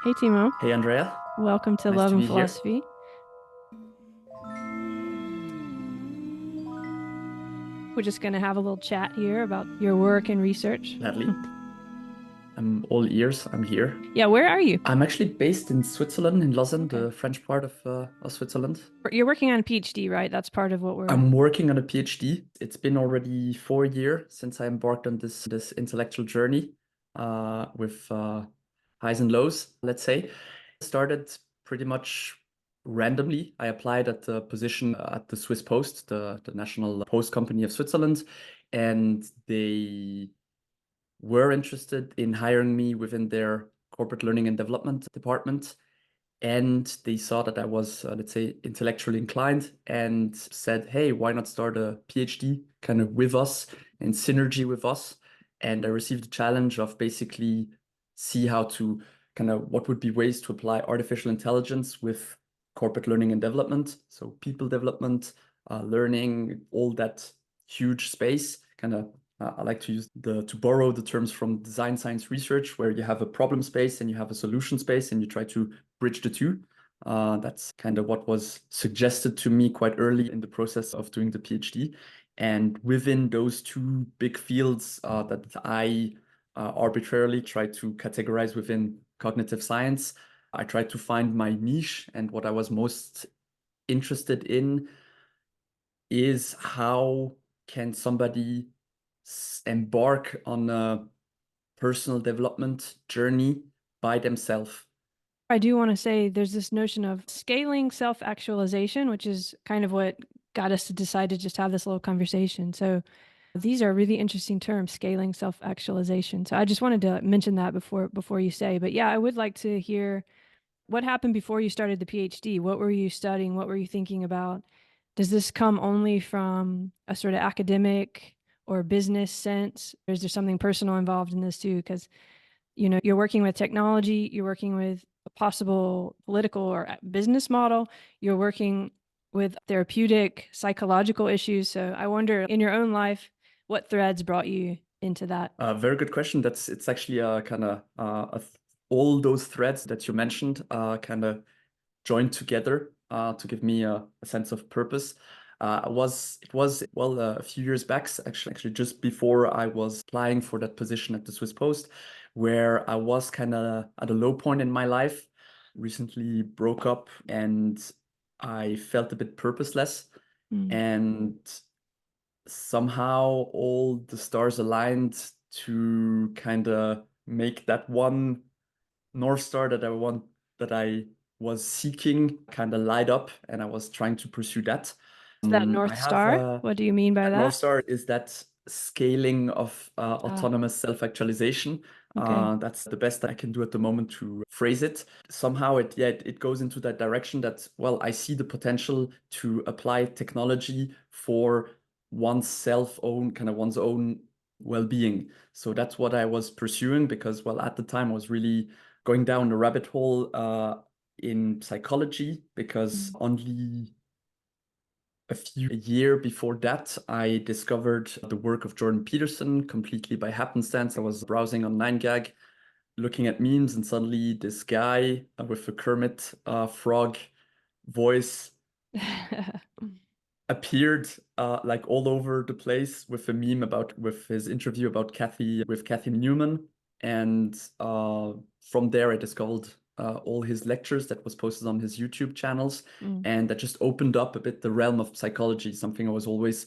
Hey Timo, Hey Andrea, welcome to nice Love to and be here. Philosophy. We're just going to have a little chat here about your work and research. Gladly. I'm all ears. I'm here. Yeah, where are you? I'm actually based in Switzerland, in Lausanne, Okay. the French part of Switzerland. You're working on a PhD, right? That's part of what we're. I'm working on a PhD. It's been already 4 years since I embarked on this intellectual journey with highs and lows, let's say. Started pretty much randomly. I applied at the position at the Swiss Post, the national post company of Switzerland, and they were interested in hiring me within their corporate learning and development department. And they saw that I was, let's say, intellectually inclined and said, hey, why not start a PhD kind of with us in synergy with us? And I received the challenge of basically see how to kind of what would be ways to apply artificial intelligence with corporate learning and development. So people development, learning, all that huge space, kind of I like to use to borrow the terms from design science research, where you have a problem space and you have a solution space, and you try to bridge the two. That's kind of what was suggested to me quite early in the process of doing the PhD. And within those two big fields that I arbitrarily try to categorize within cognitive science, I tried to find my niche. And what I was most interested in is how can somebody embark on a personal development journey by themselves. I do want to say there's this notion of scaling self-actualization, which is kind of what got us to decide to just have this little conversation. So these are really interesting terms, scaling self-actualization. So I just wanted to mention that before you say, but yeah, I would like to hear what happened before you started the PhD? What were you studying? What were you thinking about? Does this come only from a sort of academic or business sense? Or is there something personal involved in this too? Because, you're working with technology, you're working with a possible political or business model, you're working with therapeutic, psychological issues. So I wonder in your own life, what threads brought you into that? Very good question. It's actually kind of all those threads that you mentioned kind of joined together to give me a sense of purpose. It was well a few years back, actually just before I was applying for that position at the Swiss Post, where I was kind of at a low point in my life. Recently broke up, and I felt a bit purposeless, Mm. and somehow all the stars aligned to kind of make that one North Star that I was seeking kind of light up, and I was trying to pursue that. Is that I North have Star? What do you mean by that North that? Star is that scaling of Ah, autonomous self-actualization. okay. That's the best I can do at the moment to phrase it. Somehow it goes into that direction that, well, I see the potential to apply technology for one's own well-being. So that's what I was pursuing because, well, at the time I was really going down the rabbit hole in psychology because Mm. only a year before that, I discovered the work of Jordan Peterson completely by happenstance. I was browsing on 9gag, looking at memes, and suddenly this guy with a Kermit frog voice appeared like all over the place with a meme about with his interview about Kathy Newman, and from there I discovered all his lectures that was posted on his YouTube channels, Mm. and that just opened up a bit the realm of psychology, something I was always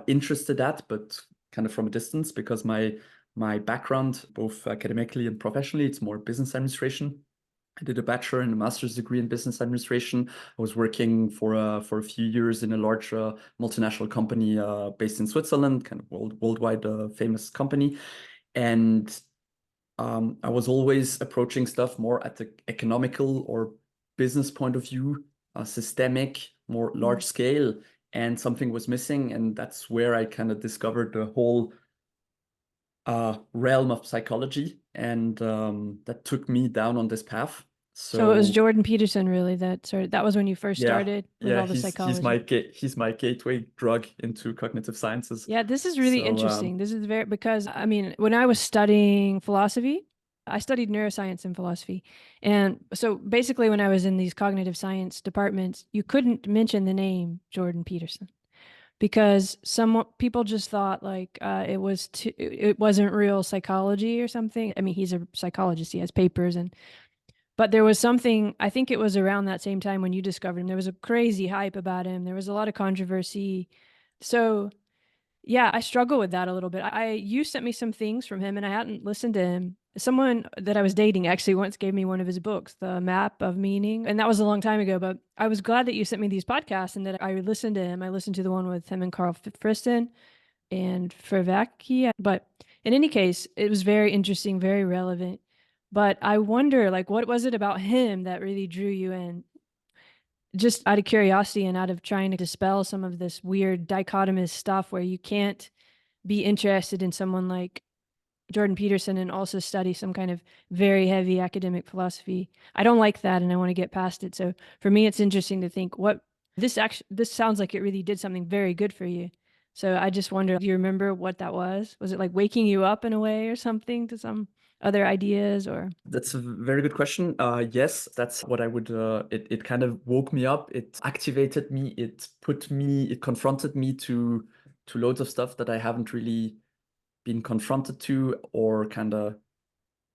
interested at, but kind of from a distance because my background, both academically and professionally, it's more business administration. I did a bachelor and a master's degree in business administration. I was working for a few years in a large multinational company based in Switzerland, kind of worldwide famous company. And I was always approaching stuff more at the economical or business point of view, systemic, more Mm. large scale, and something was missing. And that's where I kind of discovered the whole realm of psychology, and that took me down on this path. So it was So Jordan Peterson really that was when you first yeah, started with yeah, all the psychology. he's my gateway drug into cognitive sciences. Yeah, this is really So interesting. This is very because I mean, when I was studying philosophy, I studied neuroscience and philosophy. And so basically, when I was in these cognitive science departments, you couldn't mention the name Jordan Peterson because some people just thought like it wasn't real psychology or something. I mean, he's a psychologist, he has papers, and but there was something, I think it was around that same time when you discovered him. There was a crazy hype about him. There was a lot of controversy. So yeah, I struggle with that a little bit. You sent me some things from him and I hadn't listened to him. Someone that I was dating actually once gave me one of his books, The Map of Meaning. And that was a long time ago, but I was glad that you sent me these podcasts and that I listened to him. I listened to the one with him and Carl Friston and Fervacchi. But in any case, it was very interesting, very relevant. But I wonder, like, what was it about him that really drew you in? Just out of curiosity and out of trying to dispel some of this weird dichotomous stuff where you can't be interested in someone like Jordan Peterson and also study some kind of very heavy academic philosophy. I don't like that and I want to get past it. So for me, it's interesting to think this sounds like it really did something very good for you. So I just wonder, do you remember what that was? Was it like waking you up in a way or something to some other ideas or? That's a very good question. Yes, that's what I would. It kind of woke me up. It activated me. It confronted me to loads of stuff that I haven't really been confronted to or kind of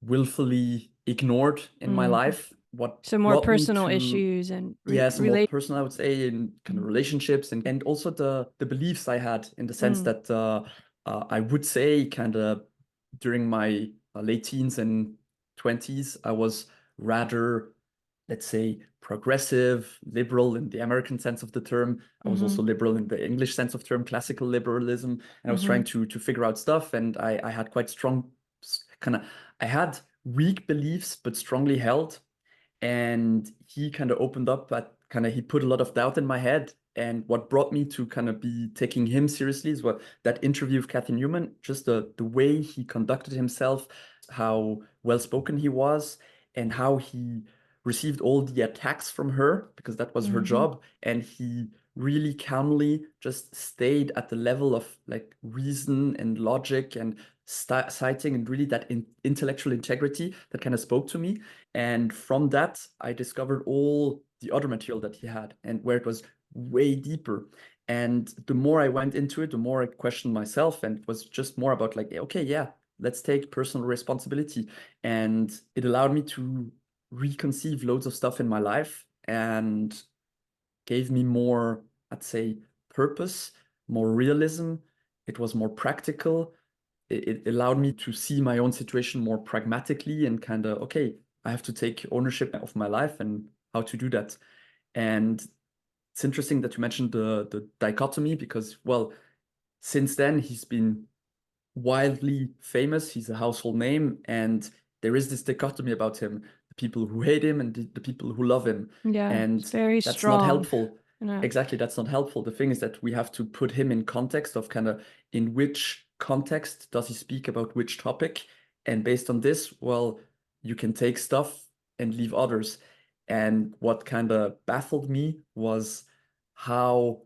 willfully ignored in my Mm. life. What So more brought me personal to, issues and yeah, some more relate. personal, I would say, in kind of relationships and also the beliefs I had in the sense Mm. that I would say kind of during my late teens and 20s, I was rather, let's say, progressive, liberal in the American sense of the term. I was Mm-hmm. also liberal in the English sense of term, classical liberalism. And I was Mm-hmm. trying to figure out stuff. And I had quite strong kind of, I had weak beliefs, but strongly held. And he kind of opened up at kind of, he put a lot of doubt in my head. And what brought me to kind of be taking him seriously is what that interview of Kathy Newman, just the way he conducted himself, how well spoken he was, and how he received all the attacks from her because that was her Mm-hmm. job. And he really calmly just stayed at the level of like reason and logic and citing and really that intellectual integrity that kind of spoke to me. And from that, I discovered all the other material that he had and where it was way deeper. And the more I went into it, the more I questioned myself and it was just more about like, okay, yeah, let's take personal responsibility. And it allowed me to reconceive loads of stuff in my life and gave me more, I'd say, purpose, more realism. It was more practical. It allowed me to see my own situation more pragmatically and kind of, okay, I have to take ownership of my life and how to do that. And it's interesting that you mentioned the dichotomy because, well, since then he's been wildly famous. He's a household name, and there is this dichotomy about him: the people who hate him and the people who love him. Yeah, it's And very that's not strong. helpful. You know. Exactly, that's not helpful. The thing is that we have to put him in context of kind of in which context does he speak about which topic. And based on this, well, you can take stuff and leave others. And what kind of baffled me was how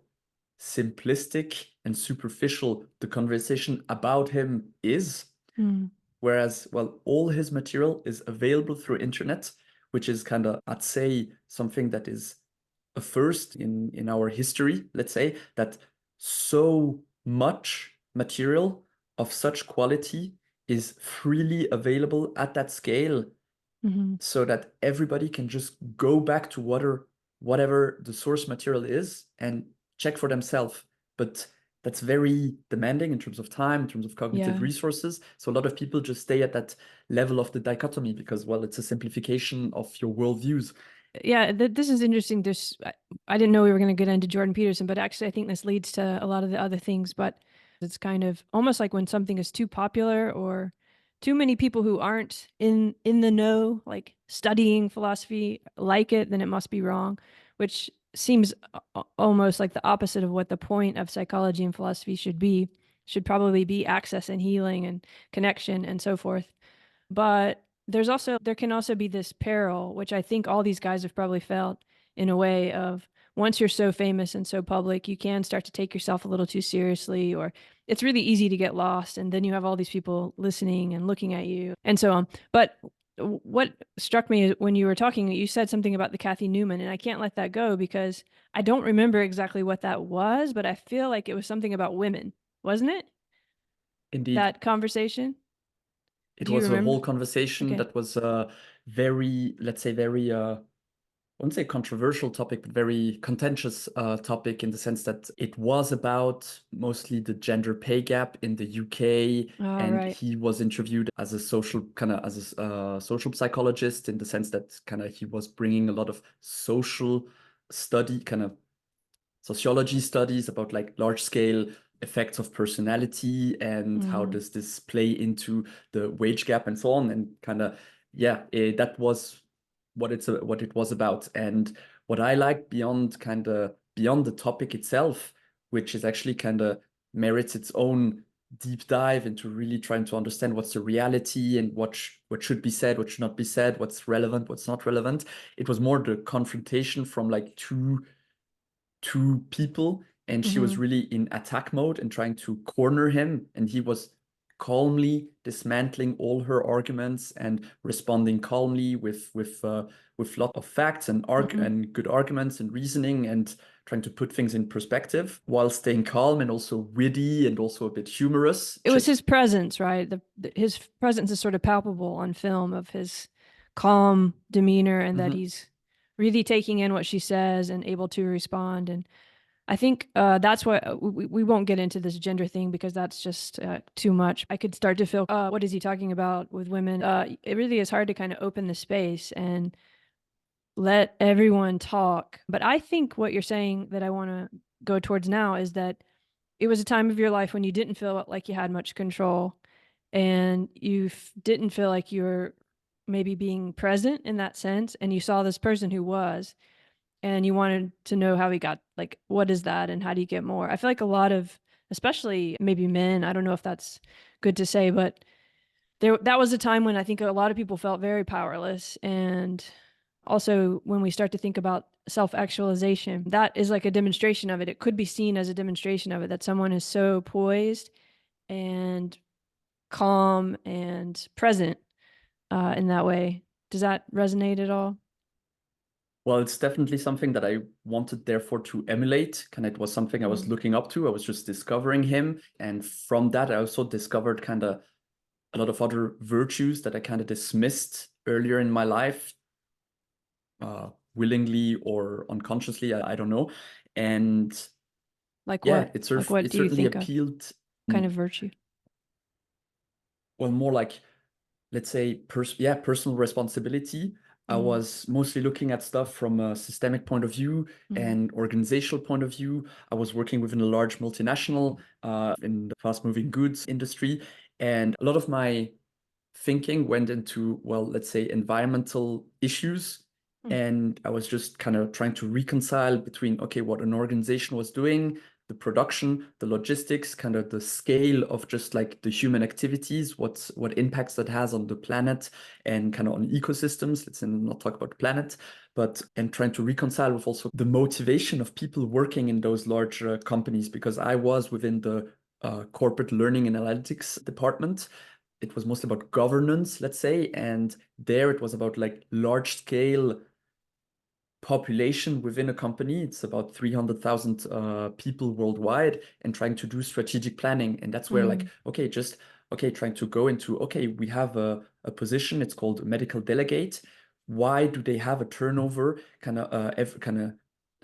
simplistic and superficial the conversation about him is. Mm. Whereas, well, all his material is available through internet, which is kind of, I'd say, something that is a first in our history, let's say, that so much material of such quality is freely available at that scale Mm-hmm. so that everybody can just go back to whatever the source material is and check for themselves. But that's very demanding in terms of time, in terms of cognitive Yeah. resources. So a lot of people just stay at that level of the dichotomy because, well, it's a simplification of your worldviews. Yeah, this is interesting. I didn't know we were going to get into Jordan Peterson, but actually, I think this leads to a lot of the other things. But it's kind of almost like when something is too popular or too many people who aren't in the know, like studying philosophy, like it, then it must be wrong, which seems almost like the opposite of what the point of psychology and philosophy should be. Should probably be access and healing and connection and so forth. But there can also be this peril, which I think all these guys have probably felt in a way of, once you're so famous and so public, you can start to take yourself a little too seriously, or it's really easy to get lost. And then you have all these people listening and looking at you and so on. But what struck me when you were talking, you said something about the Kathy Newman, and I can't let that go because I don't remember exactly what that was, but I feel like it was something about women, wasn't it? Indeed. That conversation? It Do you was a remember? whole conversation Okay. that was very, let's say, very I wouldn't say controversial topic, but very contentious topic in the sense that it was about mostly the gender pay gap in the UK. All And right. he was interviewed as a social kind of as a social psychologist in the sense that kind of he was bringing a lot of social study, kind of sociology studies about like large scale effects of personality and how Mm-hmm. does this play into the wage gap and so on, and kind of yeah, that was what it was about. And what I like beyond kind of beyond the topic itself, which is actually kind of merits its own deep dive into really trying to understand what's the reality and what should be said, what should not be said, what's relevant, what's not relevant. It was more the confrontation from like two people, and she Mm-hmm. was really in attack mode and trying to corner him, and he was calmly dismantling all her arguments and responding calmly with lot of facts and Mm-hmm. and good arguments and reasoning, and trying to put things in perspective while staying calm and also witty and also a bit humorous. It was his presence, right? His presence is sort of palpable on film of his calm demeanor and that Mhm. he's really taking in what she says and able to respond. And I think that's what we won't get into this gender thing because that's just too much. I could start to feel, what is he talking about with women? It really is hard to kind of open the space and let everyone talk. But I think what you're saying that I want to go towards now is that it was a time of your life when you didn't feel like you had much control and you didn't feel like you were maybe being present in that sense. And you saw this person who was, and you wanted to know how he got, like, what is that and how do you get more? I feel like a lot of, especially maybe men, I don't know if that's good to say, but that was a time when I think a lot of people felt very powerless. And also when we start to think about self-actualization, that is like a demonstration of it. It could be seen as a demonstration of it, that someone is so poised and calm and present in that way. Does that resonate at all? Well, it's definitely something that I wanted, therefore, to emulate. Kind of, it was something I was Mm. looking up to. I was just discovering him. And from that, I also discovered kind of a lot of other virtues that I kind of dismissed earlier in my life, willingly or unconsciously, I don't know. And Like yeah, what? Like what it do you certainly think of? appealed, Kind of virtue? well, more like, let's say, personal responsibility. I Mm. was mostly looking at stuff from a systemic point of view Mm. and organizational point of view. I was working within a large multinational in the fast-moving goods industry, and a lot of my thinking went into, well, let's say, environmental issues. Mm. And I was just kind of trying to reconcile between, okay, what an organization was doing, the production, the logistics, kind of the scale of just like the human activities, what impacts that has on the planet and kind of on ecosystems. Let's not talk about the planet, but and trying to reconcile with also the motivation of people working in those large companies, because I was within the corporate learning and analytics department. It was mostly about governance, let's say, and there it was about like large scale population within a company. It's about 300,000 people worldwide, and trying to do strategic planning. And that's where like, Mm. okay, just okay, trying to go into, okay, we have a position, it's called medical delegate. Why do they have a turnover kind of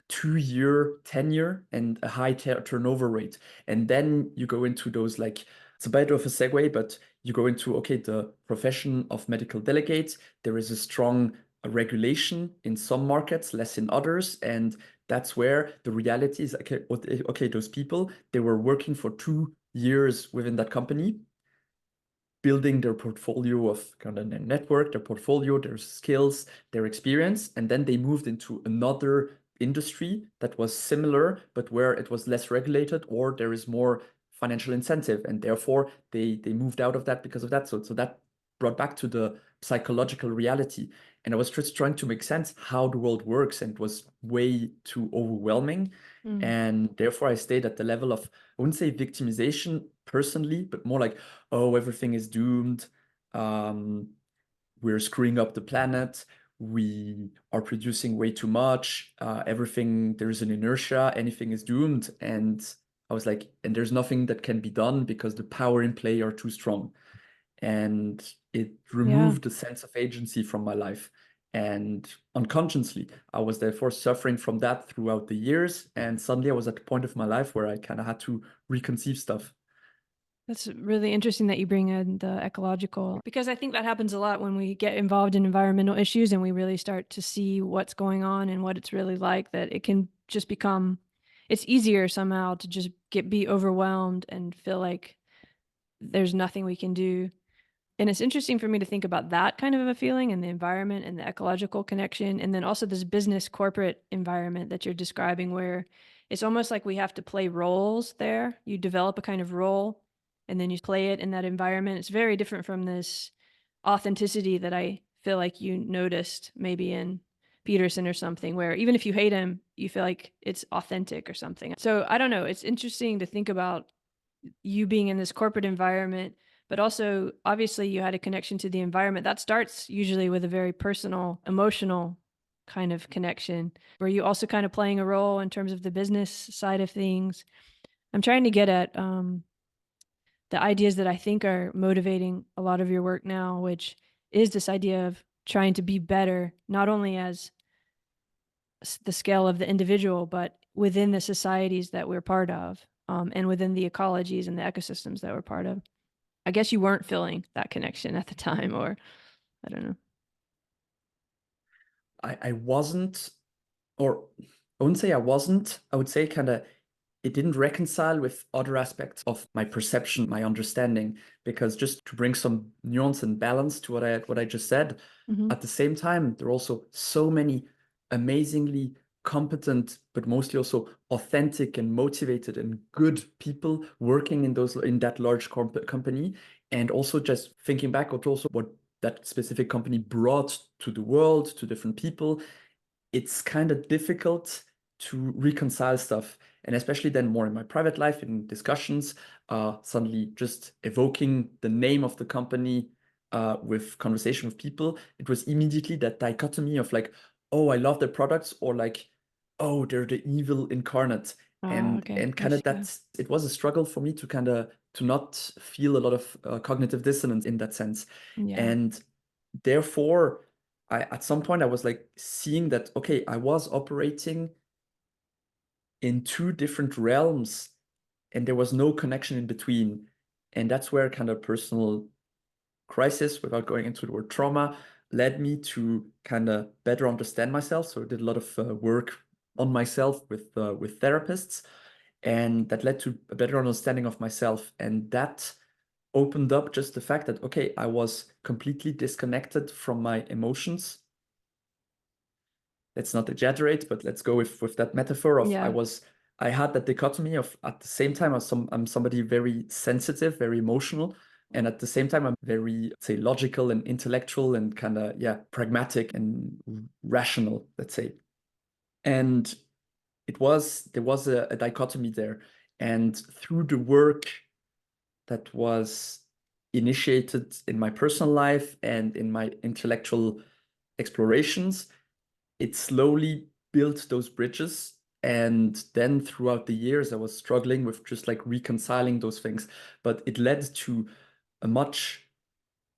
2-year tenure and a high turnover rate? And then you go into those like, it's a bit of a segue, but you go into, okay, the profession of medical delegates. There is a strong regulation in some markets, less in others. And that's where the reality is, okay, okay, those people, they were working for 2 years within that company, building their portfolio of kind of their network, their portfolio, their skills, their experience, and then they moved into another industry that was similar, but where it was less regulated or there is more financial incentive, and therefore they moved out of that because of that. So that brought back to the psychological reality. And I was just trying to make sense how the world works, and it was way too overwhelming. Mm. And therefore, I stayed at the level of, I wouldn't say victimization personally, but more like, oh, everything is doomed. We're screwing up the planet. We are producing way too much. Everything, there's an inertia, anything is doomed. And I was like, and there's nothing that can be done because the power in play are too strong. And it Yeah. removed the sense of agency from my life. And unconsciously, I was therefore suffering from that throughout the years. And suddenly I was at the point of my life where I kind of had to reconceive stuff. That's really interesting that you bring in the ecological, because I think that happens a lot when we get involved in environmental issues and we really start to see what's going on and what it's really like, that it can just become, it's easier somehow to just be overwhelmed and feel like there's nothing we can do. And it's interesting for me to think about that kind of a feeling and the environment and the ecological connection. And then also this business corporate environment that you're describing, where it's almost like we have to play roles there. You develop a kind of role and then you play it in that environment. It's very different from this authenticity that I feel like you noticed maybe in Peterson or something, where even if you hate him, you feel like it's authentic or something. So I don't know. It's interesting to think about you being in this corporate environment, but also obviously you had a connection to the environment. That starts usually with a very personal, emotional kind of connection. Were you also kind of playing a role in terms of the business side of things? I'm trying to get at the ideas that I think are motivating a lot of your work now, which is this idea of trying to be better, not only as the scale of the individual, but within the societies that we're part of, and within the ecologies and the ecosystems that we're part of. I guess you weren't feeling that connection at the time, or I don't know. I wasn't, or I wouldn't say I wasn't, I would say kind of it didn't reconcile with other aspects of my perception, my understanding, because just to bring some nuance and balance to what I just said, Mm-hmm. at the same time, there are also so many amazingly competent, but mostly also authentic and motivated and good people working in that large company. And also just thinking back at also what that specific company brought to the world, to different people, it's kind of difficult to reconcile stuff. And especially then more in my private life, in discussions, suddenly just evoking the name of the company with conversation with people, it was immediately that dichotomy of like, oh, I love their products, or like, oh, they're the evil incarnate. Ah, And okay. and I kind of see. Yeah. that's it was a struggle for me to kind of to not feel a lot of cognitive dissonance in that sense. Yeah. And therefore at some point I was like seeing that, okay, I was operating in two different realms and there was no connection in between. And that's where kind of personal crisis, without going into the word trauma, led me to kind of better understand myself. So I did a lot of work on myself with therapists, and that led to a better understanding of myself. And that opened up just the fact that, okay, I was completely disconnected from my emotions. Let's not exaggerate, but let's go with that metaphor of Yeah. I had that dichotomy of at the same time I'm somebody very sensitive, very emotional, and at the same time I'm very, say, logical and intellectual and kind of, yeah, pragmatic and rational, let's say. And there was a dichotomy there. And through the work that was initiated in my personal life and in my intellectual explorations, it slowly built those bridges. And then throughout the years, I was struggling with just like reconciling those things. But it led to a much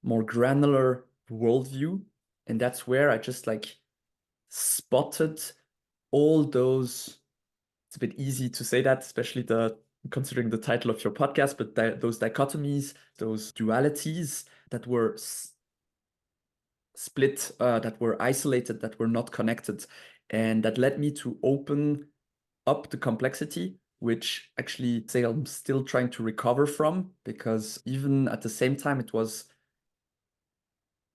more granular worldview. And that's where I just like spotted all those. It's a bit easy to say that, especially the considering the title of your podcast, but those dichotomies, those dualities that were split, that were isolated, that were not connected. And that led me to open up the complexity, which actually say I'm still trying to recover from, because even at the same time, it was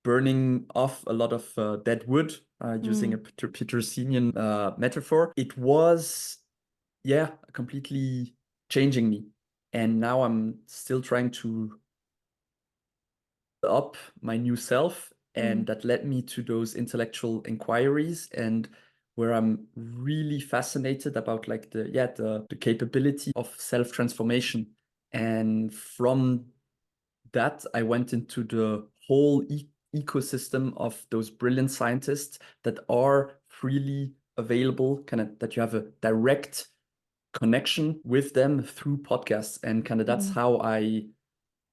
burning off a lot of dead wood, using a Mm. Petersonian metaphor. It was, yeah, completely changing me. And now I'm still trying to up my new self And that led me to those intellectual inquiries, and where I'm really fascinated about like the capability of self-transformation. And from that, I went into the whole ecosystem of those brilliant scientists that are freely available, kind of that you have a direct connection with them through podcasts. And kind of that's how I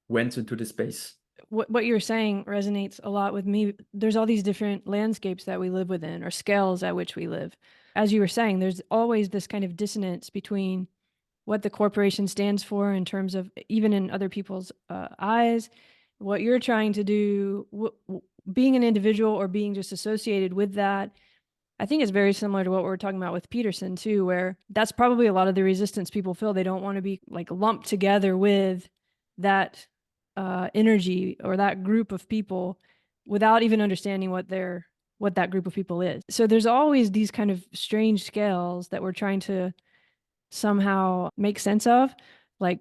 went into this space. What you're saying resonates a lot with me. There's all these different landscapes that we live within, or scales at which we live. As you were saying, there's always this kind of dissonance between what the corporation stands for in terms of, even in other people's eyes, what you're trying to do, being an individual or being just associated with that. I think it's very similar to what we were talking about with Peterson too, where that's probably a lot of the resistance people feel. They don't want to be like lumped together with that energy or that group of people without even understanding what that group of people is. So there's always these kind of strange scales that we're trying to somehow make sense of, like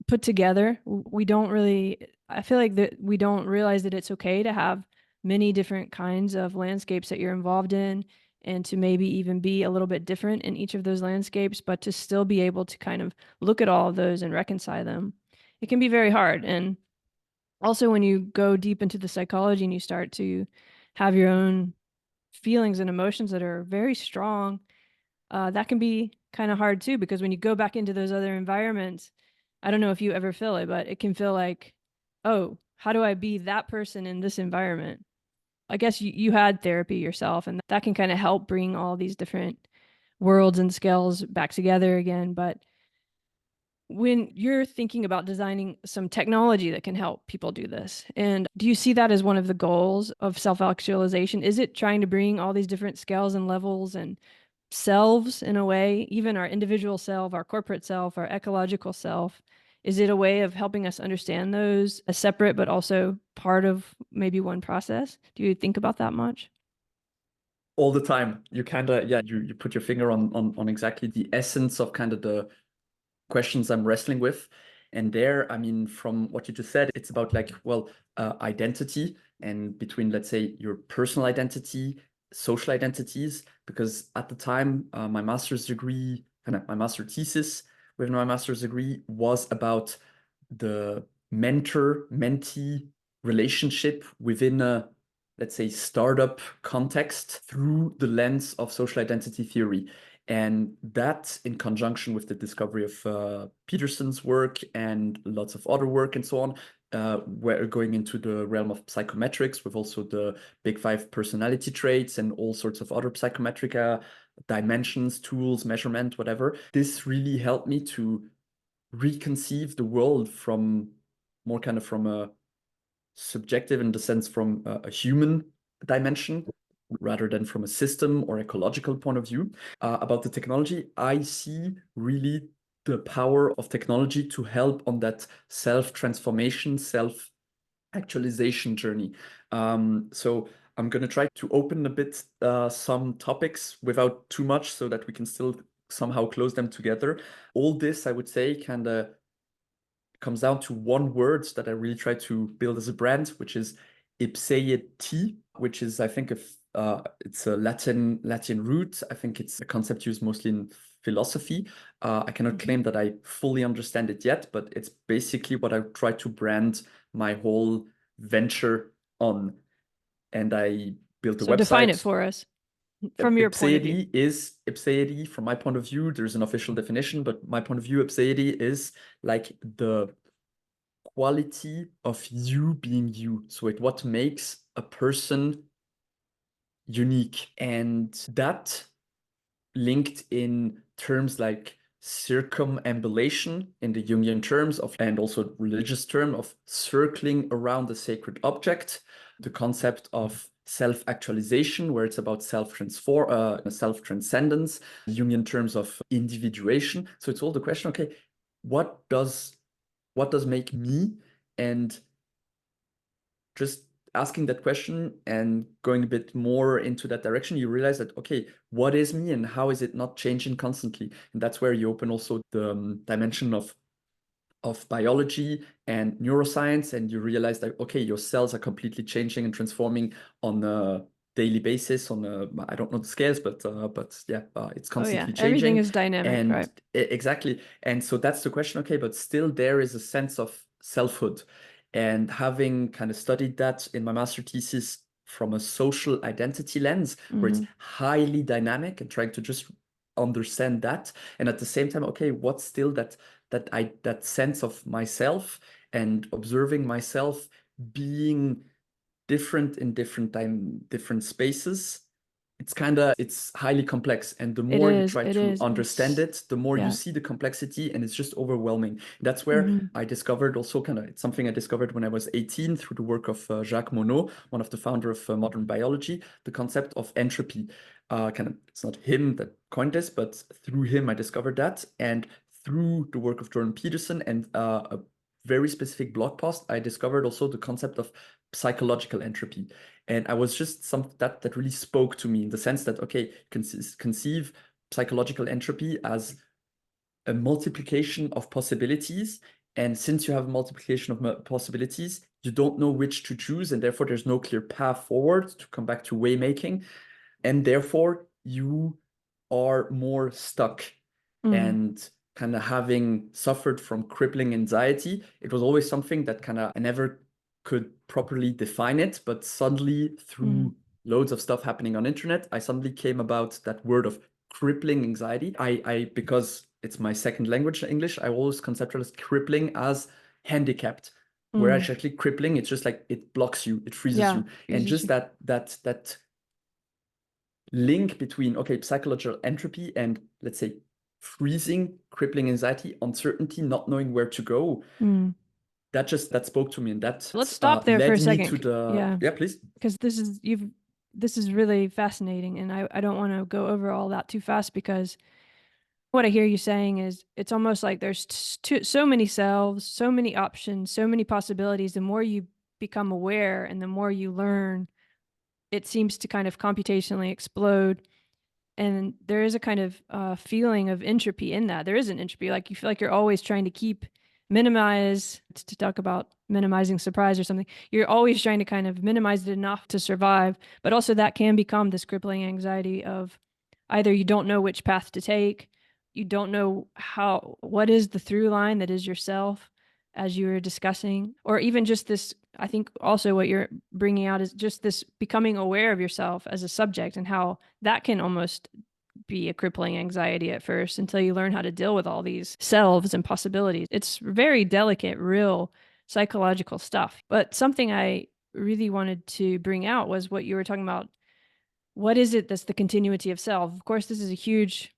put together. We don't really, I feel like that we don't realize that it's okay to have many different kinds of landscapes that you're involved in, and to maybe even be a little bit different in each of those landscapes, but to still be able to kind of look at all of those and reconcile them. It can be very hard. And also when you go deep into the psychology and you start to have your own feelings and emotions that are very strong, that can be kind of hard too, because when you go back into those other environments, I don't know if you ever feel it, but it can feel like, oh, how do I be that person in this environment? I guess you had therapy yourself, and that can kind of help bring all these different worlds and scales back together again. But when you're thinking about designing some technology that can help people do this, and do you see that as one of the goals of self-actualization? Is it trying to bring all these different scales and levels and selves in a way, even our individual self, our corporate self, our ecological self? Is it a way of helping us understand those as separate, but also part of maybe one process? Do you think about that much? All the time. You kind of, yeah, you put your finger on exactly the essence of kind of the questions I'm wrestling with. And there, I mean, from what you just said, it's about like, well, identity, and between, let's say, your personal identity, social identities. Because at the time, my master's degree, kind of my master thesis with my master's degree was about the mentor-mentee relationship within a, let's say, startup context through the lens of social identity theory. And that, in conjunction with the discovery of Peterson's work and lots of other work and so on, we're going into the realm of psychometrics with also the big 5 personality traits and all sorts of other psychometric dimensions, tools, measurement, whatever. This really helped me to reconceive the world from more kind of from a subjective, in the sense from a human dimension rather than from a system or ecological point of view. About the technology, I see really the power of technology to help on that self-transformation, self-actualization journey. So I'm going to try to open a bit some topics without too much, so that we can still somehow close them together. All this, I would say, kind of comes down to one word that I really try to build as a brand, which is Ipseity, which is, I think, it's a Latin root. I think it's a concept used mostly in philosophy. I cannot claim that I fully understand it yet, but it's basically what I try to brand my whole venture on. And I built a So define it website. for us from your point of view. Ipseity, from my point of view, there's an official definition, but my point of view, Ipseity is like the quality of you being you. So what makes a person unique. And that, linked in terms like circumambulation in the Jungian terms of, and also religious term of circling around the sacred object, the concept of self-actualization, where it's about self-transcendence, Jungian terms of individuation. So it's all the question, okay, what does make me? And just asking that question and going a bit more into that direction, you realize that, okay, what is me and how is it not changing constantly? And that's where you open also the dimension of of biology and neuroscience, and you realize that, okay, your cells are completely changing and transforming on a daily basis on a, I don't know the scales, but yeah, it's Oh yeah, constantly everything changing. is dynamic, And right? exactly. And so that's the question, okay, but still there is a sense of selfhood. And having kind of studied that in my master thesis from a social identity lens, where it's Hmm. highly dynamic and trying to just understand that. And at the same time, okay, what's still that sense of myself and observing myself being different in different spaces. It's highly complex, and the It more you is, try it to is. understand It's it, the more you yeah. see the complexity, and it's just overwhelming. That's where Hmm. I discovered also kind of, it's something I discovered when I was 18 through the work of Jacques Monod, one of the founder of modern biology, the concept of entropy. Kind of, it's not him that coined this, but through him I discovered that, and through the work of Jordan Peterson and a very specific blog post, I discovered also the concept of psychological entropy. And I was just that really spoke to me, in the sense that, okay, conceive psychological entropy as a multiplication of possibilities. And since you have a multiplication of possibilities, you don't know which to choose, and therefore there's no clear path forward, to come back to way making. And therefore you are more stuck. Mm, And kind of having suffered from crippling anxiety, it was always something that kind of, I never could properly define it, but suddenly mm, through loads of stuff happening on internet, I suddenly came about that word of crippling anxiety. I because it's my second language, English, I always conceptualize crippling as handicapped. Whereas mm. actually crippling, it's just like it blocks you, it freezes Yeah, you. And freezes just you. that link between, okay, psychological entropy and, let's say, freezing, crippling anxiety, uncertainty, not knowing where to go, Mm. that spoke to me, and that Let's stop there for a led me to second. the, Yeah, yeah, please. because this is really fascinating, and I don't want to go over all that too fast, because what I hear you saying is it's almost like there's so many selves, so many options, so many possibilities. The more you become aware and the more you learn, it seems to kind of computationally explode. And there is a kind of feeling of entropy in that. There is an entropy, like you feel like you're always trying to minimize, to talk about minimizing surprise or something. You're always trying to kind of minimize it enough to survive, but also that can become this crippling anxiety of either you don't know which path to take, you don't know what is the through line that is yourself, as you were discussing, or even just this. I think also what you're bringing out is just this becoming aware of yourself as a subject, and how that can almost be a crippling anxiety at first until you learn how to deal with all these selves and possibilities. It's very delicate, real psychological stuff. But something I really wanted to bring out was what you were talking about. What is it that's the continuity of self? Of course, this is a huge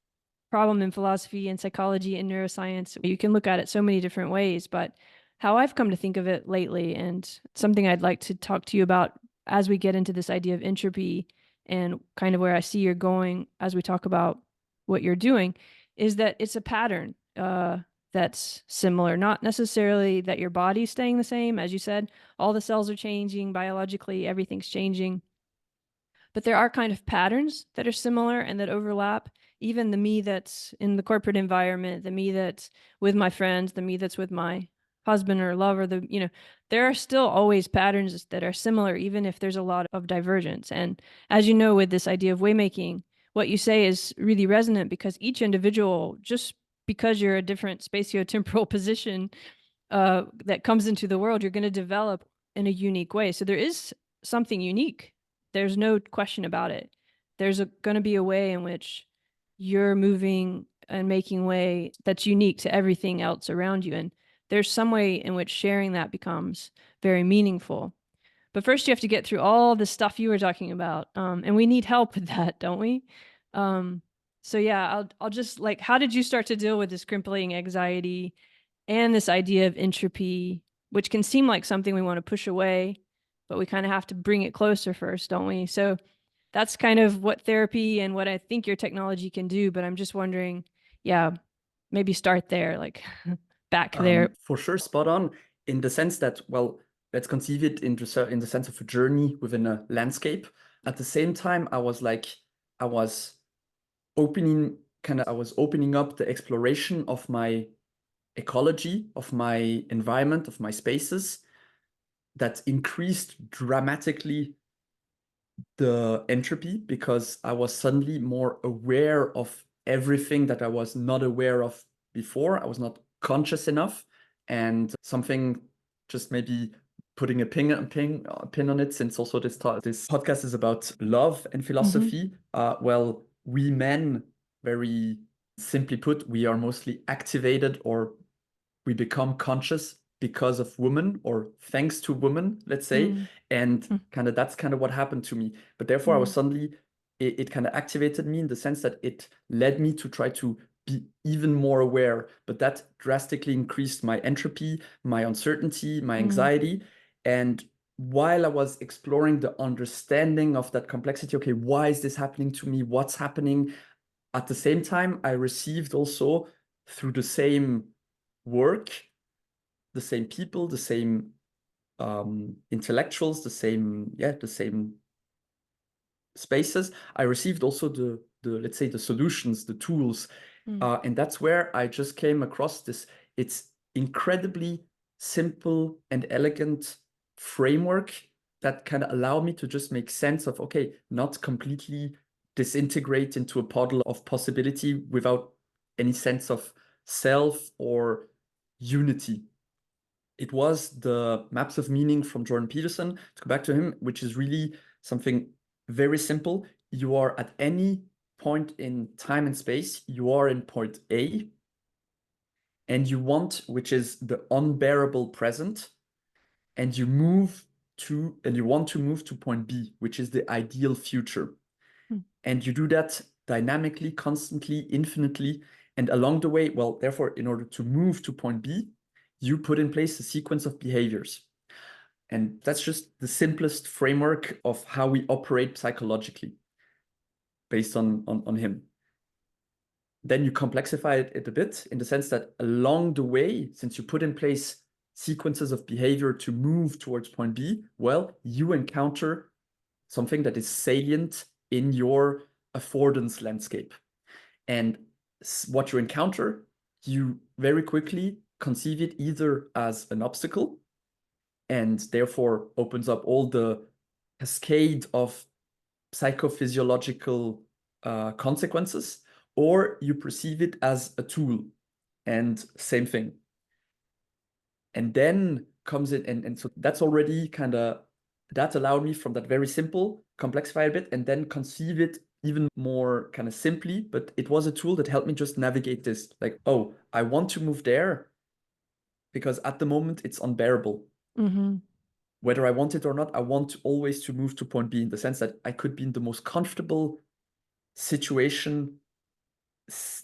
problem in philosophy and psychology and neuroscience. You can look at it so many different ways, but how I've come to think of it lately, and something I'd like to talk to you about as we get into this idea of entropy and kind of where I see you're going as we talk about what you're doing, is that it's a pattern that's similar, not necessarily that your body's staying the same. As you said, all the cells are changing biologically, everything's changing, but there are kind of patterns that are similar and that overlap. Even the me that's in the corporate environment, the me that's with my friends, the me that's with my husband or lover, there are still always patterns that are similar, even if there's a lot of divergence. And as you know, with this idea of waymaking, what you say is really resonant, because each individual, just because you're a different spatiotemporal position that comes into the world, you're going to develop in a unique way. So there is something unique. There's no question about it. There's going to be a way in which you're moving and making way that's unique to everything else around you. And there's some way in which sharing that becomes very meaningful. But first, you have to get through all the stuff you were talking about. And we need help with that, don't we? Um, so yeah, I'll just like, how did you start to deal with this crippling anxiety and this idea of entropy, which can seem like something we want to push away, but we kind of have to bring it closer first, don't we? So that's kind of what therapy and what I think your technology can do. But I'm just wondering, yeah, maybe start there, like back there. For sure, spot on, in the sense that, well, let's conceive it in the sense of a journey within a landscape. At the same time, I was I was opening up the exploration of my ecology of my environment, of my spaces, that increased dramatically the entropy, because I was suddenly more aware of everything that I was not aware of before. I was not conscious enough. And something, just maybe putting a pin on it, since also this podcast is about love and Mm-hmm. philosophy. Well, we men, very simply put, we are mostly activated, or we become conscious because of women, or thanks to women, let's say. And kind of that's kind of what happened to me. But therefore, I was suddenly, it kind of activated me in the sense that it led me to try to be even more aware. But that drastically increased my entropy, my uncertainty, my anxiety. And while I was exploring the understanding of that complexity, okay, why is this happening to me? What's happening? At the same time, I received also, through the same work, the same people, the same intellectuals, the same spaces. I received also the let's say the solutions, the tools, and that's where I just came across this. It's incredibly simple and elegant framework that can allow me to just make sense of, okay, not completely disintegrate into a puddle of possibility without any sense of self or unity. It was the Maps of Meaning from Jordan Peterson, to go back to him, which is really something very simple. You are at any point in time and space, you are in point A, and you want, which is the unbearable present, and you want to move to point B, which is the ideal future. And you do that dynamically, constantly, infinitely. And along the way, well, therefore, in order to move to point B, you put in place a sequence of behaviors. And that's just the simplest framework of how we operate psychologically based on him. Then you complexify it a bit, in the sense that along the way, since you put in place sequences of behavior to move towards point B, well, you encounter something that is salient in your affordance landscape. And what you encounter, you very quickly conceive it either as an obstacle, and therefore opens up all the cascade of psychophysiological consequences, or you perceive it as a tool, and same thing. And then comes in, and so that's already kind of, that allowed me from that very simple, complexify a bit, and then conceive it even more kind of simply. But it was a tool that helped me just navigate this, like, oh, I want to move there because at the moment it's unbearable. Whether I want it or not, I want always to move to point B, in the sense that I could be in the most comfortable situation,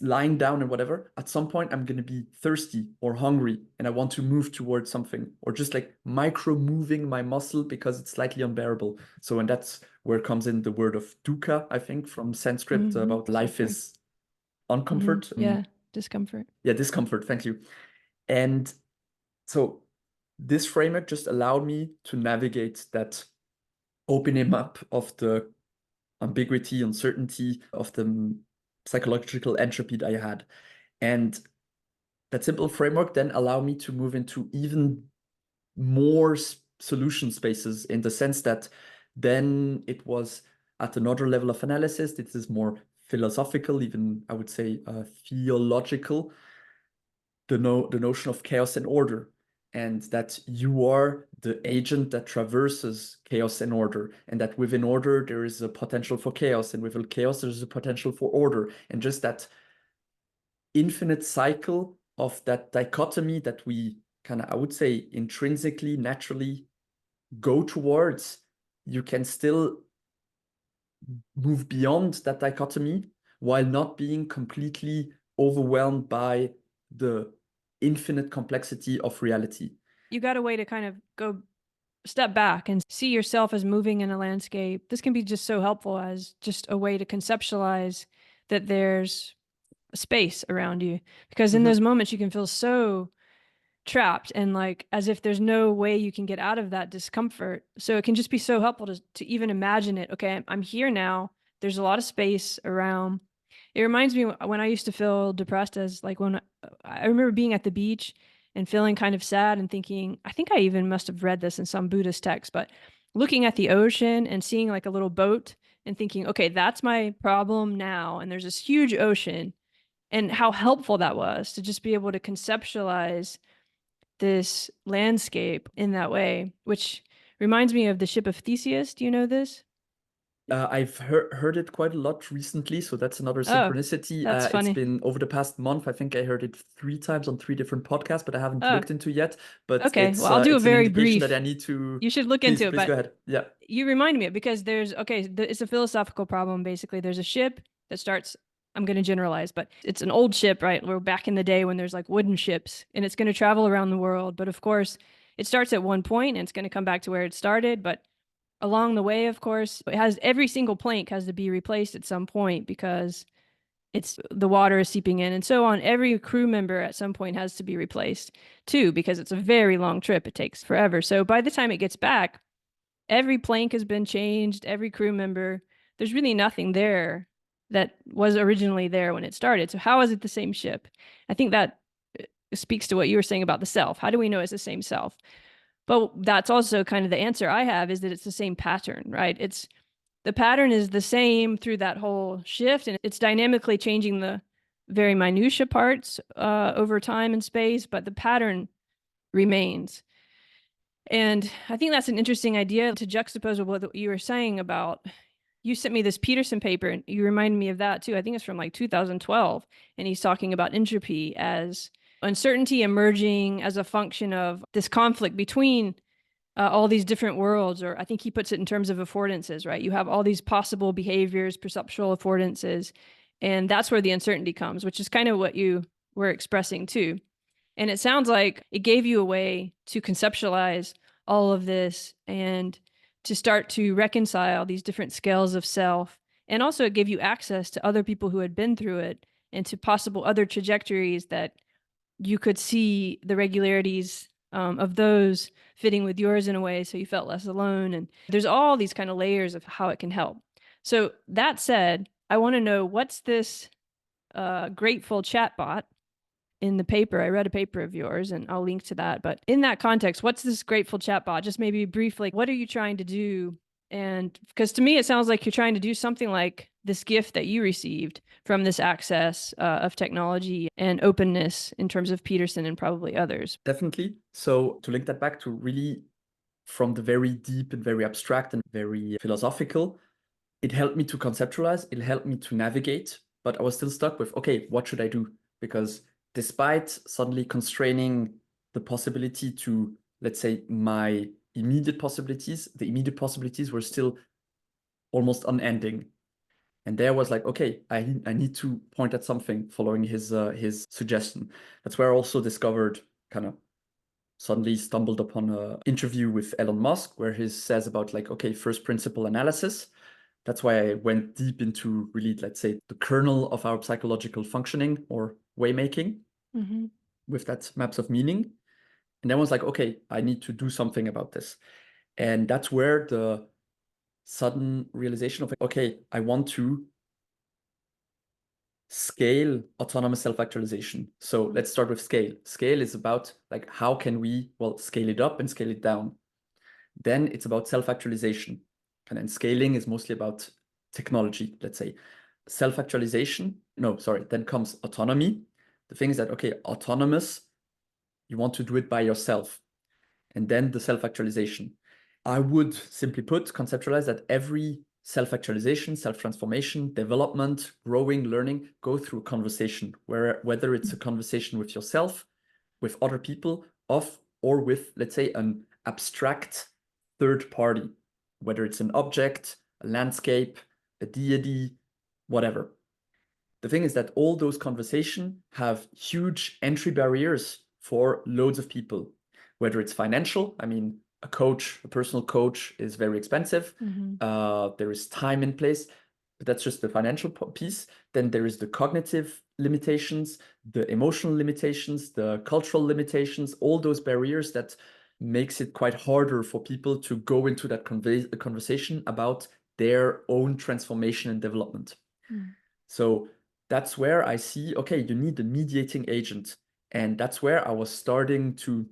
lying down and whatever. At some point, I'm going to be thirsty or hungry, and I want to move towards something, or just like micro moving my muscle because it's slightly unbearable. So, and that's where comes in the word of dukkha, I think, from Sanskrit, about life is uncomfort. Yeah, discomfort. Yeah, discomfort. Thank you. And so this framework just allowed me to navigate that opening up of the ambiguity, uncertainty, of the psychological entropy that I had. And that simple framework then allowed me to move into even more solution spaces, in the sense that then it was at another level of analysis. This is more philosophical, even I would say theological, the notion of chaos and order, and that you are the agent that traverses chaos and order, and that within order there is a potential for chaos, and within chaos there's a potential for order, and just that infinite cycle of that dichotomy that we kind of, I would say, intrinsically, naturally go towards. You can still move beyond that dichotomy while not being completely overwhelmed by the infinite complexity of reality. You got a way to kind of go step back and see yourself as moving in a landscape. This can be just so helpful as just a way to conceptualize that there's space around you. Because in those moments, you can feel so trapped and like as if there's no way you can get out of that discomfort. So it can just be so helpful to even imagine it. Okay, I'm here now. There's a lot of space around. It reminds me when I used to feel depressed, as like when I remember being at the beach and feeling kind of sad and thinking, I think I even must have read this in some Buddhist text, but looking at the ocean and seeing like a little boat and thinking, okay, that's my problem now. And there's this huge ocean, and how helpful that was to just be able to conceptualize this landscape in that way, which reminds me of the ship of Theseus. Do you know this? I've heard it quite a lot recently, so that's another Oh, synchronicity. that's It's funny. been over the past month. I think I heard it 3 times on 3 different podcasts, but I haven't Oh, looked into yet. But okay. Well, I'll do a it's an very indication that brief. I need to. You should look Please, into it, please go but ahead. Yeah. you remind me of it because it's a philosophical problem. Basically, there's a ship that starts. I'm going to generalize, but it's an old ship, right? We're back in the day when there's like wooden ships, and it's going to travel around the world. But of course, it starts at one point and it's going to come back to where it started. But along the way, of course, it has every single plank has to be replaced at some point because it's the water is seeping in, and so on. Every crew member at some point has to be replaced too because it's a very long trip. It takes forever. So by the time it gets back, every plank has been changed, every crew member. There's really nothing there that was originally there when it started. So how is it the same ship? I think that speaks to what you were saying about the self. How do we know it's the same self? But that's also kind of the answer I have, is that it's the same pattern, right? It's the pattern is the same through that whole shift, and it's dynamically changing the very minutia parts over time and space, but the pattern remains. And I think that's an interesting idea to juxtapose with what you were saying about, you sent me this Peterson paper and you reminded me of that too. I think it's from like 2012. And he's talking about entropy as uncertainty emerging as a function of this conflict between all these different worlds, or I think he puts it in terms of affordances, right? You have all these possible behaviors, perceptual affordances, and that's where the uncertainty comes, which is kind of what you were expressing too. And it sounds like it gave you a way to conceptualize all of this and to start to reconcile these different scales of self. And also, it gave you access to other people who had been through it and to possible other trajectories that you could see the regularities of those fitting with yours in a way, so you felt less alone. And there's all these kind of layers of how it can help. So that said, I want to know, what's this grateful chatbot in the paper? I read a paper of yours and I'll link to that. But in that context, what's this grateful chatbot? Just maybe briefly, what are you trying to do? And because to me, it sounds like you're trying to do something like this gift that you received from this access of technology and openness in terms of Peterson and probably others. Definitely. So to link that back to really from the very deep and very abstract and very philosophical, it helped me to conceptualize, it helped me to navigate, but I was still stuck with, okay, what should I do? Because despite suddenly constraining the possibility to, let's say, my immediate possibilities, the immediate possibilities were still almost unending. And there was like, okay, I need to point at something following his suggestion. That's where I also discovered, kind of suddenly stumbled upon an interview with Elon Musk where he says about like, okay, first principle analysis. That's why I went deep into really, let's say, the kernel of our psychological functioning or way making Mm-hmm. with that maps of meaning. And then I was like, okay, I need to do something about this. And that's where the sudden realization of, okay, I want to scale autonomous self-actualization. So let's start with scale. Scale is about like, how can we, well, scale it up and scale it down? Then it's about self-actualization. And then scaling is mostly about technology, let's say. Self-actualization, no, sorry, then comes autonomy. The thing is that, okay, autonomous, you want to do it by yourself. And then the self-actualization. I would simply put, conceptualize that every self-actualization, self-transformation, development, growing, learning, go through a conversation, whether it's a conversation with yourself, with other people, or with, let's say, an abstract third party, whether it's an object, a landscape, a deity, whatever. The thing is that all those conversations have huge entry barriers for loads of people, whether it's financial. I mean, a coach, a personal coach is very expensive. Mm-hmm. There is time in place, but that's just the financial piece. Then there is the cognitive limitations, the emotional limitations, the cultural limitations, all those barriers that makes it quite harder for people to go into that conversation about their own transformation and development. Mm. So that's where I see, okay, you need a mediating agent. And that's where I was starting to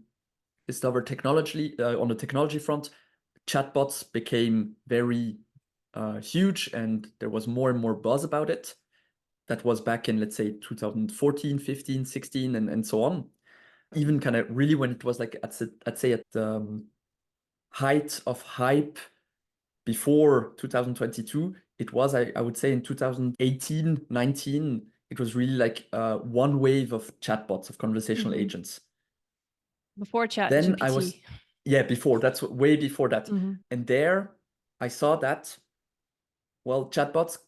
discover technology on the technology front. Chatbots became very huge, and there was more and more buzz about it. That was back in, let's say, 2014, 15, 16, and so on. Even kind of really when it was like, I'd say at the height of hype before 2022, it was, I would say in 2018, 19, it was really like one wave of chatbots, of conversational Mhm. agents. Before Chat Then I was, GPT. yeah, before, that's way before that. Mhm. And there I saw that, well, chatbots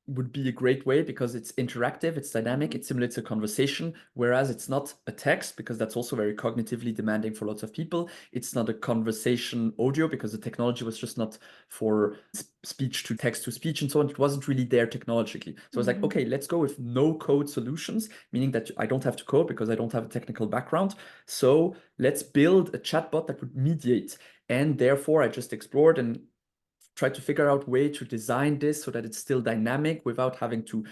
would be a great way because it's interactive, it's dynamic, it simulates a conversation, whereas it's not a text because that's also very cognitively demanding for lots of people. It's not a conversation audio because the technology was just not for speech to text to speech and so on. It wasn't really there technologically. So I was like, okay, let's go with no code solutions, meaning that I don't have to code because I don't have a technical background. So let's build a chatbot that would mediate. And therefore I just explored and try to figure out way to design this so that it's still dynamic without having to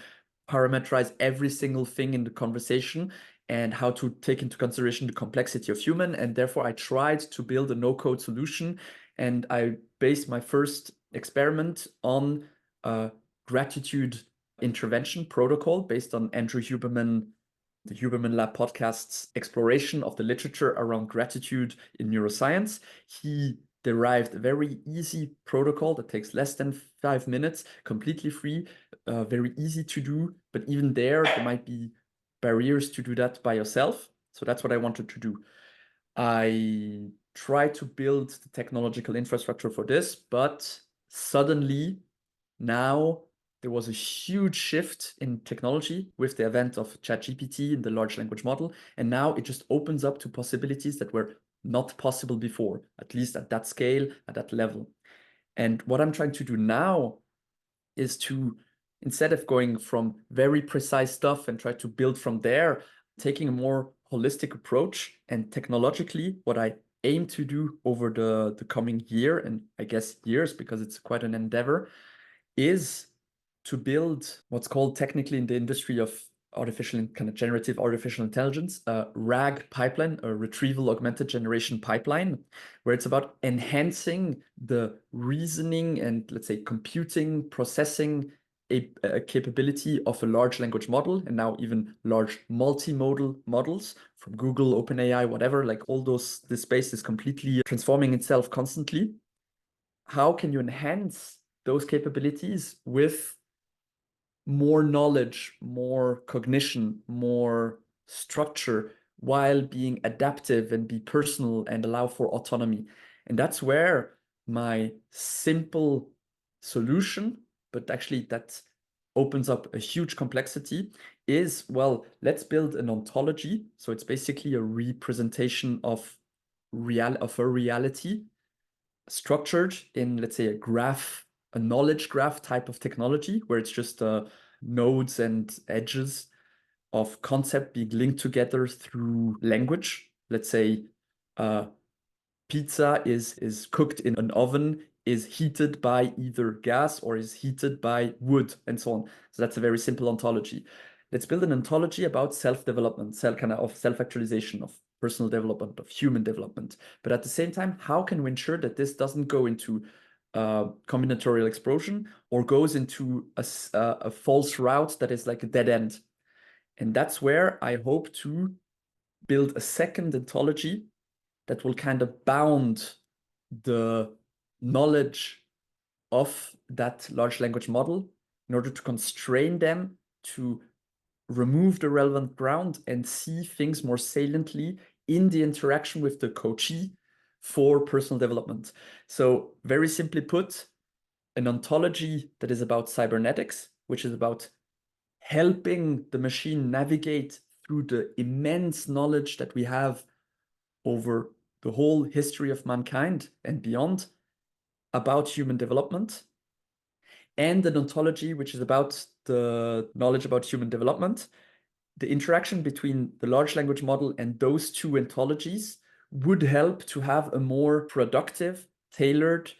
parameterize every single thing in the conversation, and how to take into consideration the complexity of human. And therefore I tried to build a no-code solution, and I based my first experiment on a gratitude intervention protocol based on Andrew Huberman, the Huberman Lab podcast's exploration of the literature around gratitude in neuroscience. He derived a very easy protocol that takes less than 5 minutes, completely free, very easy to do. But even there might be barriers to do that by yourself. So that's what I wanted to do. I tried to build the technological infrastructure for this, but suddenly now there was a huge shift in technology with the advent of ChatGPT and the large language model. And now it just opens up to possibilities that were not possible before, at least at that scale, at that level. And what I'm trying to do now is to, instead of going from very precise stuff and try to build from there, taking a more holistic approach. And technologically, what I aim to do over the coming year, and I guess years, because it's quite an endeavor, is to build what's called technically in the industry of artificial and kind of generative artificial intelligence, a RAG pipeline, a retrieval augmented generation pipeline, where it's about enhancing the reasoning and, let's say, computing, processing a capability of a large language model, and now even large multimodal models from Google, OpenAI, whatever, like all those, this space is completely transforming itself constantly. How can you enhance those capabilities with more knowledge, more cognition, more structure, while being adaptive and be personal and allow for autonomy? And that's where my simple solution, but actually that opens up a huge complexity, is, well, let's build an ontology. So it's basically a representation of a reality structured in, let's say, a graph, a knowledge graph type of technology, where it's just nodes and edges of concept being linked together through language. Let's say pizza is cooked in an oven, is heated by either gas or is heated by wood, and so on. So that's a very simple ontology. Let's build an ontology about self-development, kind of self-actualization, of personal development, of human development. But at the same time, how can we ensure that this doesn't go into combinatorial explosion or goes into a false route that is like a dead end? And that's where I hope to build a second ontology that will kind of bound the knowledge of that large language model in order to constrain them to remove the relevant ground and see things more saliently in the interaction with the coachee for personal development. So very simply put, an ontology that is about cybernetics, which is about helping the machine navigate through the immense knowledge that we have over the whole history of mankind and beyond about human development, and an ontology which is about the knowledge about human development. The interaction between the large language model and those two ontologies would help to have a more productive, tailored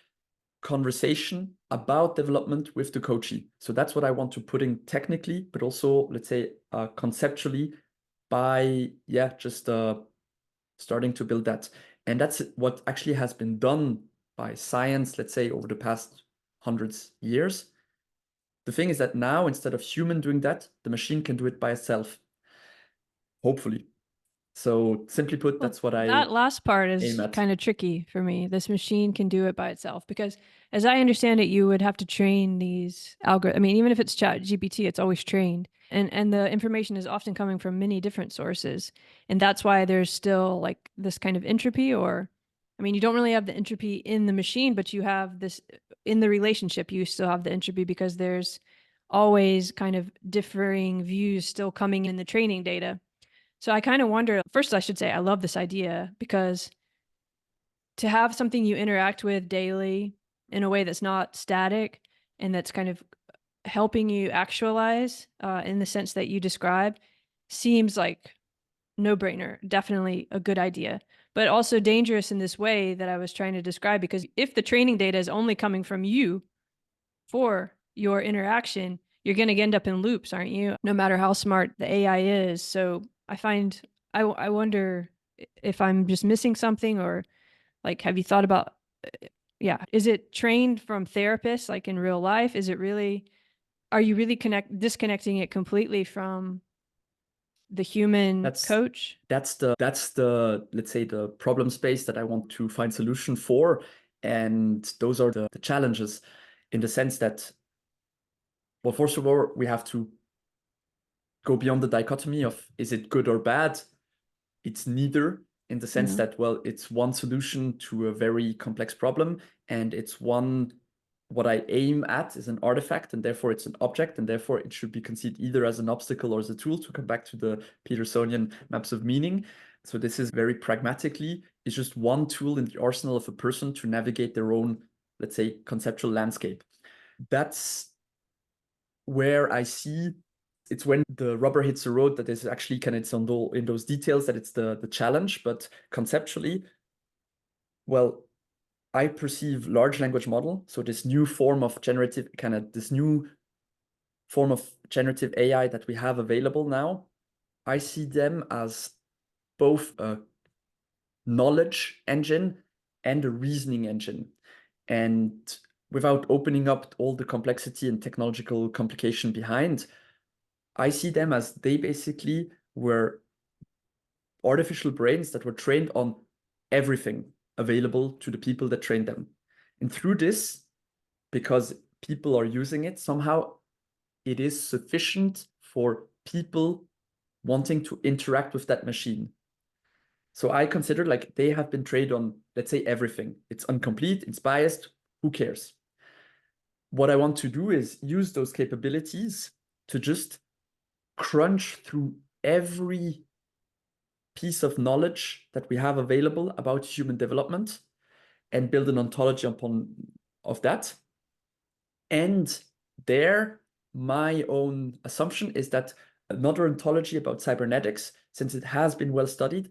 conversation about development with the coachee. So that's what I want to put in technically, but also, let's say, conceptually by, just starting to build that. And that's what actually has been done by science, let's say, over the past hundreds years. The thing is that now, instead of human doing that, the machine can do it by itself, hopefully. So simply put, Well, that's what I that last part aim is at. kind of tricky for me. This machine can do it by itself because, as I understand it, you would have to train these algorithms. I mean, even if it's Chat GPT, it's always trained, and the information is often coming from many different sources, and that's why there's still like this kind of entropy. Or, I mean, you don't really have the entropy in the machine, but you have this in the relationship. You still have the entropy because there's always kind of differing views still coming in the training data. So I kind of wonder, first I should say I love this idea because to have something you interact with daily in a way that's not static and that's kind of helping you actualize in the sense that you described seems like no brainer, definitely a good idea, but also dangerous in this way that I was trying to describe, because if the training data is only coming from you for your interaction, you're going to end up in loops, aren't you? No matter how smart the AI is. So I wonder if I'm just missing something, or like, have you thought about, yeah, is it trained from therapists like in real life? Is it really, are you really disconnecting it completely from the human That's coach? the let's say the problem space that I want to find solution for. And those are the challenges, in the sense that, well, first of all, we have to go beyond the dichotomy of is it good or bad. It's neither, in the sense Yeah. that, well, it's one solution to a very complex problem, and it's one, what I aim at is an artifact, and therefore it's an object, and therefore it should be conceived either as an obstacle or as a tool, to come back to the Petersonian maps of meaning. So this is very pragmatically, it's just one tool in the arsenal of a person to navigate their own, let's say, conceptual landscape. That's where I see it's when the rubber hits the road that is actually kind of, it's on in those details that it's the challenge. But conceptually, well, I perceive large language model, so this new form of generative, kind of this new form of generative AI that we have available now, I see them as both a knowledge engine and a reasoning engine. And without opening up all the complexity and technological complication behind, I see them as they basically were artificial brains that were trained on everything available to the people that trained them. And through this, because people are using it, somehow it is sufficient for people wanting to interact with that machine. So I consider like they have been trained on, let's say, everything. It's incomplete, it's biased, who cares? What I want to do is use those capabilities to just crunch through every piece of knowledge that we have available about human development and build an ontology upon of that. And there, my own assumption is that another ontology about cybernetics, since it has been well studied,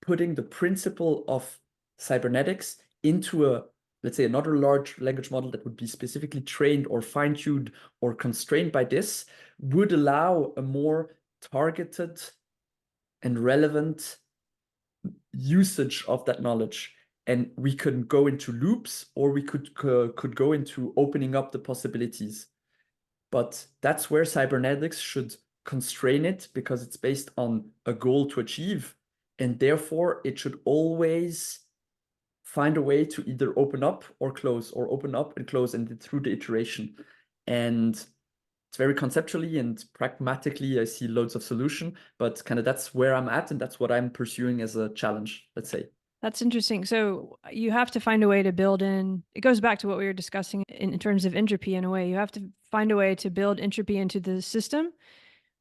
putting the principle of cybernetics into a, let's say, another large language model that would be specifically trained or fine-tuned or constrained by this, would allow a more targeted and relevant usage of that knowledge. And we could go into loops, or we could go into opening up the possibilities. But that's where cybernetics should constrain it, because it's based on a goal to achieve. And therefore, it should always find a way to either open up or close, or open up and close, and through the iteration. And it's very conceptually and pragmatically, I see loads of solution, but kind of that's where I'm at, and that's what I'm pursuing as a challenge, let's say. That's interesting. So you have to find a way to build in, it goes back to what we were discussing in terms of entropy in a way. You have to find a way to build entropy into the system,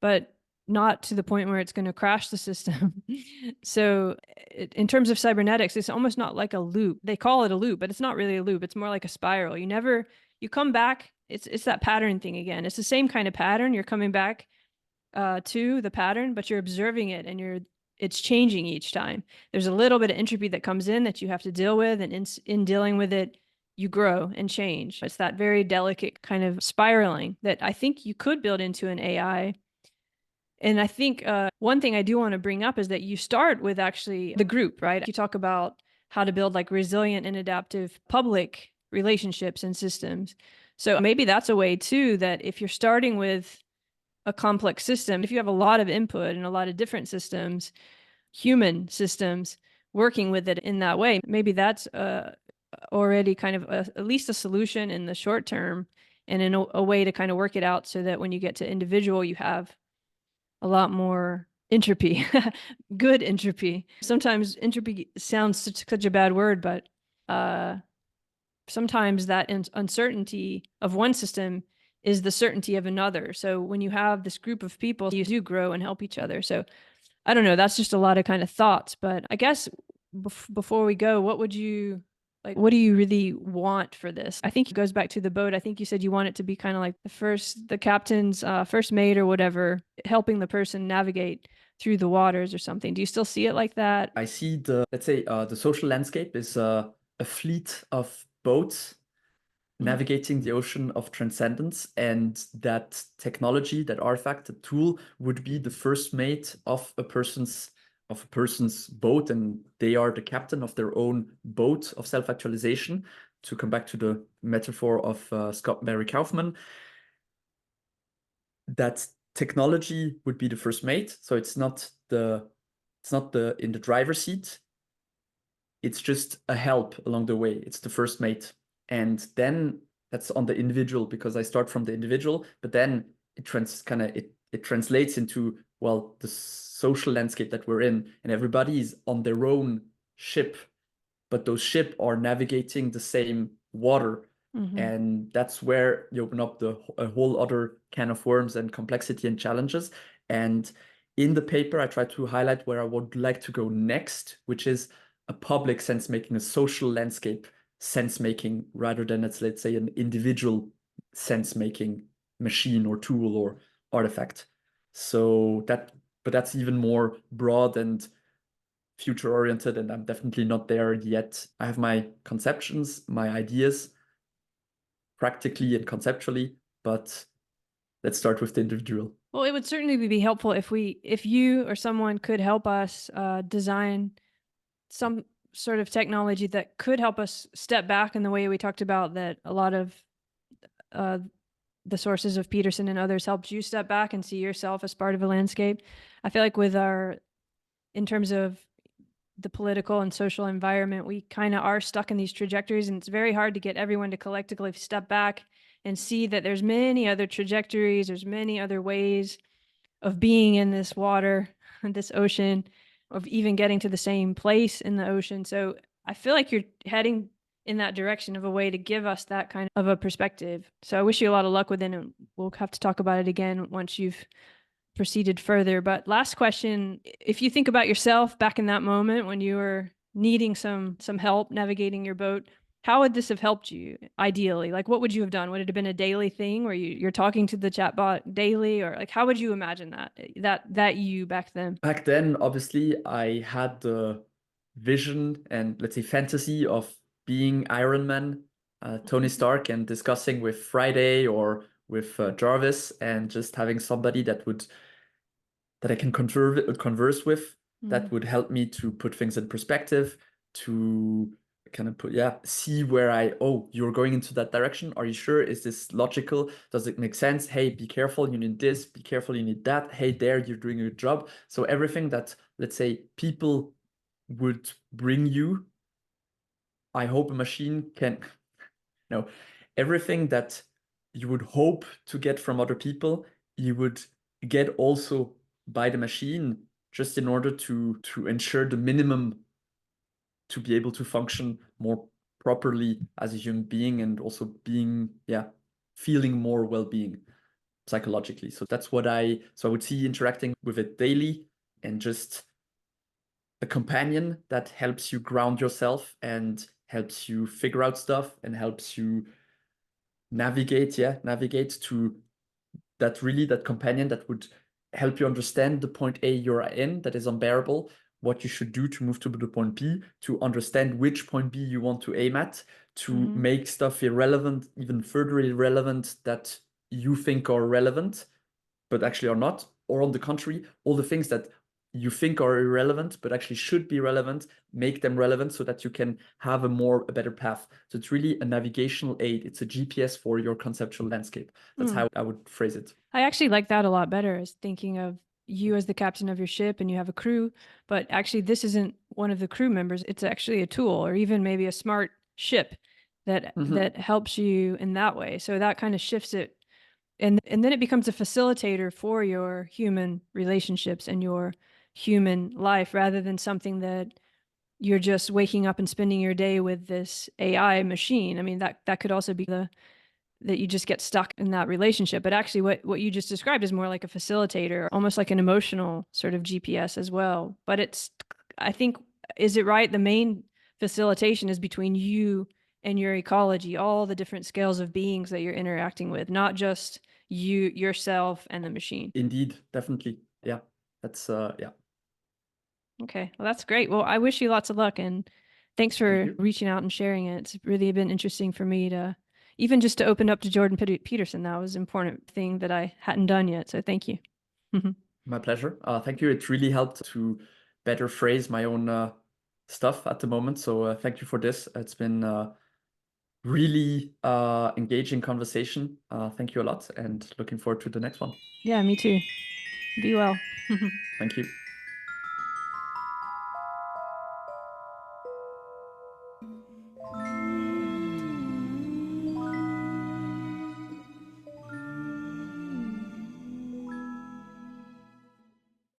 but not to the point where it's going to crash the system. So in terms of cybernetics, it's almost not like a loop. They call it a loop, but it's not really a loop. It's more like a spiral. You come back, it's that pattern thing again. It's the same kind of pattern. You're coming back to the pattern, but you're observing it and it's changing each time. There's a little bit of entropy that comes in that you have to deal with, and in dealing with it, you grow and change. It's that very delicate kind of spiraling that I think you could build into an AI. And I think one thing I do want to bring up is that you start with actually the group, right? You talk about how to build like resilient and adaptive public relationships and systems. So maybe that's a way too, that if you're starting with a complex system, if you have a lot of input and a lot of different systems, human systems, working with it in that way, maybe that's already kind of at least a solution in the short term, and in a way to kind of work it out so that when you get to individual, you have a lot more entropy, good entropy. Sometimes entropy sounds such a bad word, but sometimes that uncertainty of one system is the certainty of another. So when you have this group of people, you do grow and help each other. So I don't know, that's just a lot of kind of thoughts. But I guess before we go, what would you like? What do you really want for this? I think it goes back to the boat. I think you said you want it to be kind of like the captain's first mate or whatever, helping the person navigate through the waters or something. Do you still see it like that? I see let's say, the social landscape is a fleet of boats navigating the ocean of transcendence, and that technology, that artifact, the tool would be the first mate of a person's boat, and they are the captain of their own boat of self-actualization. To come back to the metaphor of Scott Mary Kaufman, that technology would be the first mate. So it's not in the driver's seat. It's just a help along the way. It's the first mate. And then that's on the individual, because I start from the individual, but then it translates into, well, the social landscape that we're in, and everybody is on their own ship, but those ships are navigating the same water. And that's where you open up a whole other can of worms and complexity and challenges. And in the paper, I try to highlight where I would like to go next, which is a public sense making, a social landscape sense making, rather than let's say an individual sense making machine or tool or artifact. So but that's even more broad and future oriented, and I'm definitely not there yet. I have my conceptions, my ideas, practically and conceptually, but let's start with the individual. Well, it would certainly be helpful if you or someone could help us design some sort of technology that could help us step back in the way we talked about, that a lot of uh, the sources of Peterson and others helps you step back and see yourself as part of a landscape. I feel like in terms of the political and social environment, we kind of are stuck in these trajectories, and it's very hard to get everyone to collectively step back and see that there's many other trajectories, there's many other ways of being in this water, this ocean, of even getting to the same place in the ocean. So I feel like you're heading in that direction of a way to give us that kind of a perspective. So I wish you a lot of luck with it, and we'll have to talk about it again once you've proceeded further. But last question, if you think about yourself back in that moment when you were needing some help navigating your boat, how would this have helped you ideally? Like, what would you have done? Would it have been a daily thing where you're talking to the chatbot daily, or like, how would you imagine that you back then? Back then, obviously, I had the vision and, let's say, fantasy of being Iron Man, Tony Stark, and discussing with Friday or with Jarvis, and just having somebody that I can converse with, that would help me to put things in perspective, to kind of see where you're going into that direction. Are you sure? Is this logical? Does it make sense? Hey, be careful, you need this, be careful, you need that. Hey, there, you're doing a good job. So everything that, let's say, people would bring you, I hope a machine can, no, everything that you would hope to get from other people, you would get also by the machine, just in order to ensure the minimum to be able to function more properly as a human being, and also feeling more well-being psychologically. So that's what I would see interacting with it daily, and just a companion that helps you ground yourself and helps you figure out stuff and helps you navigate to that companion that would help you understand the point A you're in that is unbearable, what you should do to move to the point B, to understand which point B you want to aim at, to Mhm. make stuff irrelevant, even further irrelevant, that you think are relevant, but actually are not. Or on the contrary, all the things that you think are irrelevant, but actually should be relevant, make them relevant so that you can have a better path. So it's really a navigational aid. It's a GPS for your conceptual landscape. That's how I would phrase it. I actually like that a lot better, as thinking of you as the captain of your ship and you have a crew, but actually this isn't one of the crew members. It's actually a tool, or even maybe a smart ship that helps you in that way. So that kind of shifts it. And then it becomes a facilitator for your human relationships and your human life, rather than something that you're just waking up and spending your day with this AI machine. I mean, that could also be that you just get stuck in that relationship. But actually what you just described is more like a facilitator, almost like an emotional sort of GPS as well. But it's, I think, is it right? The main facilitation is between you and your ecology, all the different scales of beings that you're interacting with, not just you, yourself, and the machine. Indeed, definitely. Yeah. That's yeah. Okay, well, that's great. Well, I wish you lots of luck, and thanks Thank for you. reaching out and sharing it. It's really been interesting for me to even just to open up to Jordan Peterson. That was an important thing that I hadn't done yet. So thank you. My pleasure. Thank you. It really helped to better phrase my own stuff at the moment. So thank you for this. It's been really engaging conversation. Thank you a lot, and looking forward to the next one. Yeah, me too. Be well. Thank you.